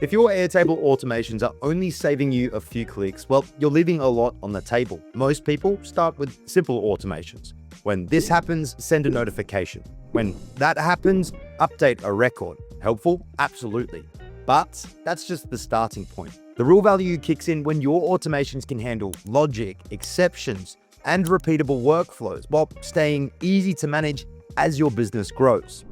If your Airtable automations are only saving you a few clicks, well, you're leaving a lot on the table. Most people start with simple automations. When this happens, send a notification. When that happens, update a record. Helpful? Absolutely. But that's just the starting point. The real value kicks in when your automations can handle logic, exceptions, and repeatable workflows while staying easy to manage as your business grows.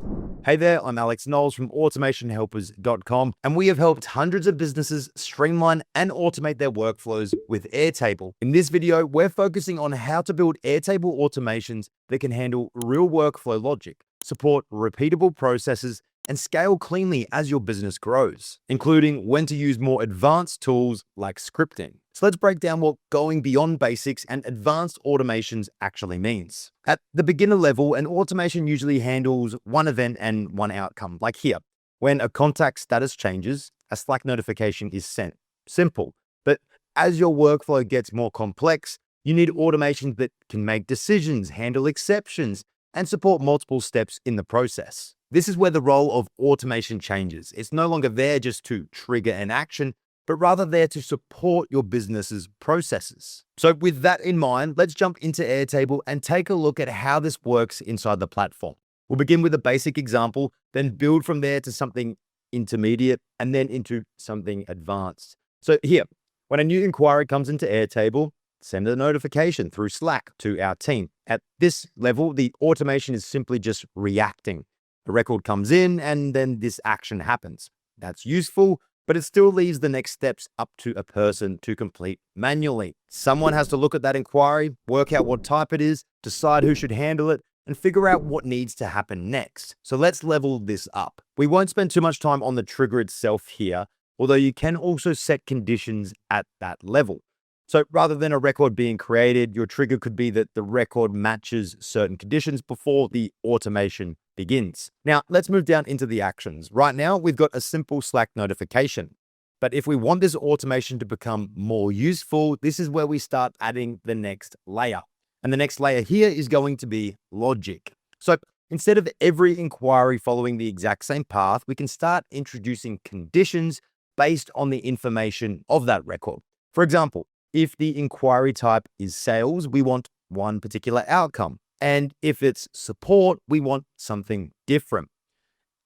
Hey there, I'm Alex Knowles from automationhelpers.com, and we have helped hundreds of businesses streamline and automate their workflows with Airtable. In this video, we're focusing on how to build Airtable automations that can handle real workflow logic, support repeatable processes, and scale cleanly as your business grows, including when to use more advanced tools like scripting. So let's break down what going beyond basics and advanced automations actually means. At the beginner level, an automation usually handles one event and one outcome, like here. When a contact status changes, a Slack notification is sent. Simple. But as your workflow gets more complex, you need automations that can make decisions, handle exceptions, and support multiple steps in the process. This is where the role of automation changes. It's no longer there just to trigger an action, but rather there to support your business's processes. So with that in mind, let's jump into Airtable and take a look at how this works inside the platform. We'll begin with a basic example, then build from there to something intermediate, and then into something advanced. So here, when a new inquiry comes into Airtable, send a notification through Slack to our team. At this level, the automation is simply just reacting. A record comes in and then this action happens. That's useful, but it still leaves the next steps up to a person to complete manually. Someone has to look at that inquiry, work out what type it is, decide who should handle it, and figure out what needs to happen next. So let's level this up. We won't spend too much time on the trigger itself here, although you can also set conditions at that level. So rather than a record being created, your trigger could be that the record matches certain conditions before the automation begins. Now, let's move down into the actions. Right now, we've got a simple Slack notification. But if we want this automation to become more useful, this is where we start adding the next layer. And the next layer here is going to be logic. So instead of every inquiry following the exact same path, we can start introducing conditions based on the information of that record. For example, if the inquiry type is sales, we want one particular outcome. And if it's support, we want something different.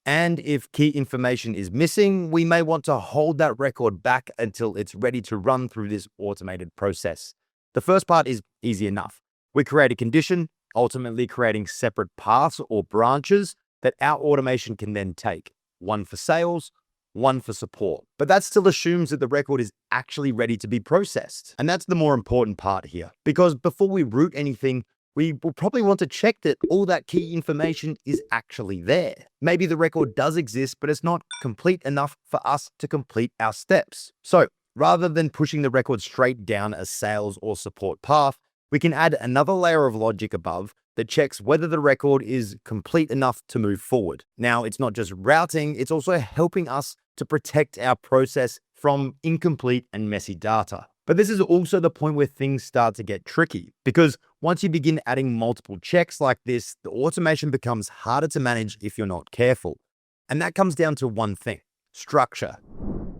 And if key information is missing, we may want to hold that record back until it's ready to run through this automated process. The first part is easy enough. We create a condition, ultimately creating separate paths or branches that our automation can then take. One for sales, one for support. But that still assumes that the record is actually ready to be processed. And that's the more important part here, because before we route anything, we will probably want to check that all that key information is actually there. Maybe the record does exist, but it's not complete enough for us to complete our steps. So rather than pushing the record straight down a sales or support path, we can add another layer of logic above that checks whether the record is complete enough to move forward. Now, it's not just routing, it's also helping us to protect our process from incomplete and messy data. But this is also the point where things start to get tricky, because once you begin adding multiple checks like this, the automation becomes harder to manage if you're not careful. And that comes down to one thing: structure.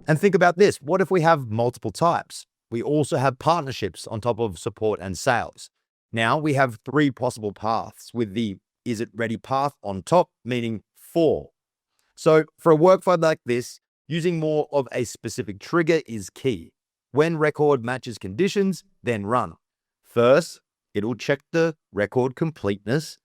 And think about this. What if we have multiple types? We also have partnerships on top of support and sales. Now we have 3 possible paths with the is it ready path on top, meaning 4. So for a workflow like this, using more of a specific trigger is key. When record matches conditions, then run. First, it'll check the record completeness.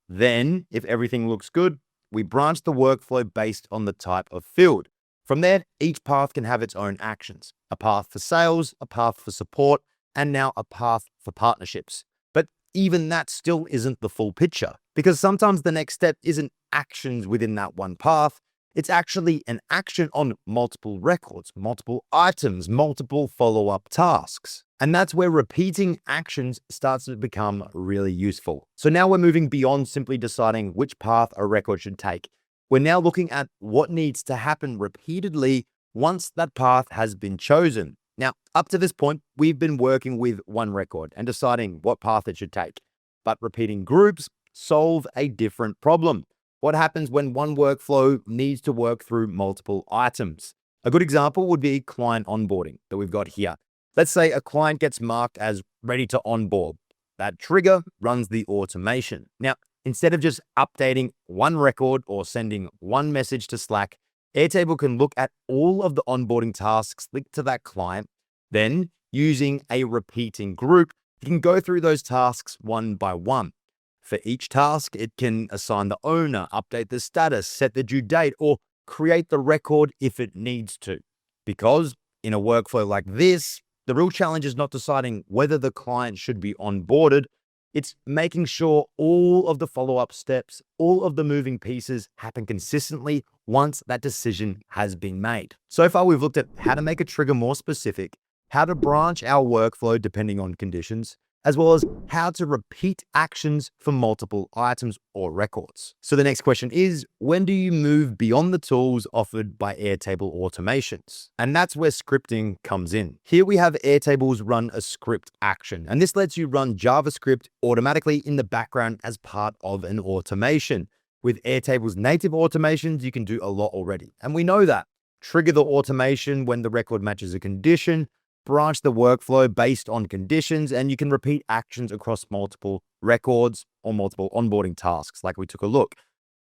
Then, if everything looks good, we branch the workflow based on the type of field. From there, each path can have its own actions. A path for sales, a path for support, and now a path for partnerships. But even that still isn't the full picture, because sometimes the next step isn't actions within that one path. It's actually an action on multiple records, multiple items, multiple follow-up tasks. And that's where repeating actions starts to become really useful. So now we're moving beyond simply deciding which path a record should take. We're now looking at what needs to happen repeatedly once that path has been chosen. Now, up to this point, we've been working with one record and deciding what path it should take. But repeating groups solve a different problem. What happens when one workflow needs to work through multiple items? A good example would be client onboarding that we've got here. Let's say a client gets marked as ready to onboard. That trigger runs the automation. Now, instead of just updating one record or sending one message to Slack, Airtable can look at all of the onboarding tasks linked to that client. Then, using a repeating group, you can go through those tasks one by one. For each task, it can assign the owner, update the status, set the due date, or create the record if it needs to. Because in a workflow like this, the real challenge is not deciding whether the client should be onboarded. It's making sure all of the follow-up steps, all of the moving pieces happen consistently once that decision has been made. So far, we've looked at how to make a trigger more specific, how to branch our workflow depending on conditions, as well as how to repeat actions for multiple items or records. So the next question is, when do you move beyond the tools offered by Airtable Automations? And that's where scripting comes in. Here we have Airtable's run a script action, and this lets you run JavaScript automatically in the background as part of an automation. With Airtable's native automations, you can do a lot already. And we know that. Trigger the automation when the record matches a condition, branch the workflow based on conditions, and you can repeat actions across multiple records or multiple onboarding tasks like we took a look.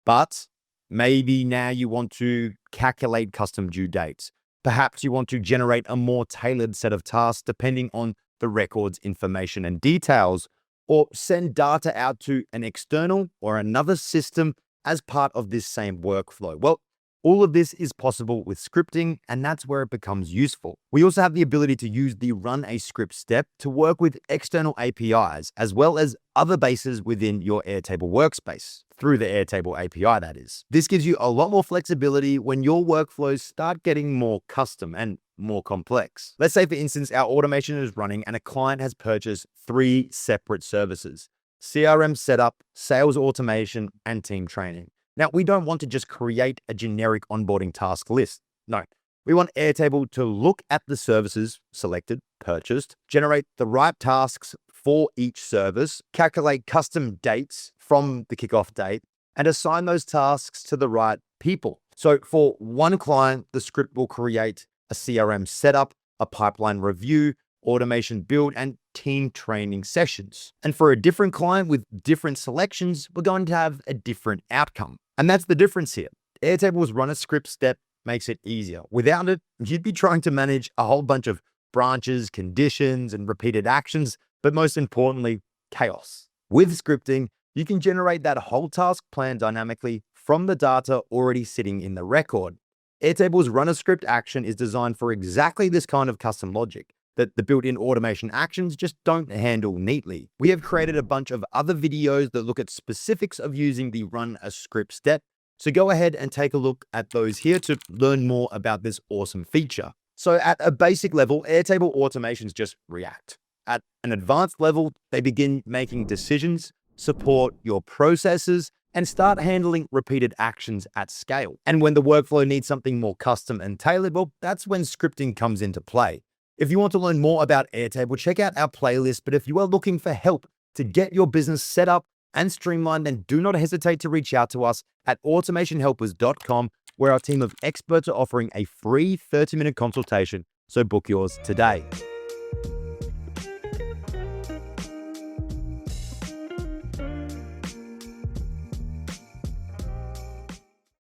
But maybe now you want to calculate custom due dates. Perhaps you want to generate a more tailored set of tasks depending on the record's information and details, or send data out to an external or another system as part of this same workflow. Well, all of this is possible with scripting, and that's where it becomes useful. We also have the ability to use the run a script step to work with external APIs, as well as other bases within your Airtable workspace, through the Airtable API, that is. This gives you a lot more flexibility when your workflows start getting more custom and more complex. Let's say, for instance, our automation is running and a client has purchased 3 separate services: CRM setup, sales automation, and team training. Now, we don't want to just create a generic onboarding task list. No, we want Airtable to look at the services selected, purchased, generate the right tasks for each service, calculate custom dates from the kickoff date, and assign those tasks to the right people. So for one client, the script will create a CRM setup, a pipeline review, automation build, and team training sessions. And for a different client with different selections, we're going to have a different outcome. And that's the difference here. Airtable's run a script step makes it easier. Without it, you'd be trying to manage a whole bunch of branches, conditions, and repeated actions, but most importantly, chaos. With scripting, you can generate that whole task plan dynamically from the data already sitting in the record. Airtable's run a script action is designed for exactly this kind of custom logic that the built-in automation actions just don't handle neatly. We have created a bunch of other videos that look at specifics of using the run a script step, so go ahead and take a look at those here to learn more about this awesome feature. So at a basic level, Airtable Automations just react. At an advanced level, they begin making decisions, support your processes, and start handling repeated actions at scale. And when the workflow needs something more custom and tailored, well, that's when scripting comes into play. If you want to learn more about Airtable, check out our playlist. But if you are looking for help to get your business set up and streamlined, then do not hesitate to reach out to us at automationhelpers.com, where our team of experts are offering a free 30-minute consultation. So book yours today.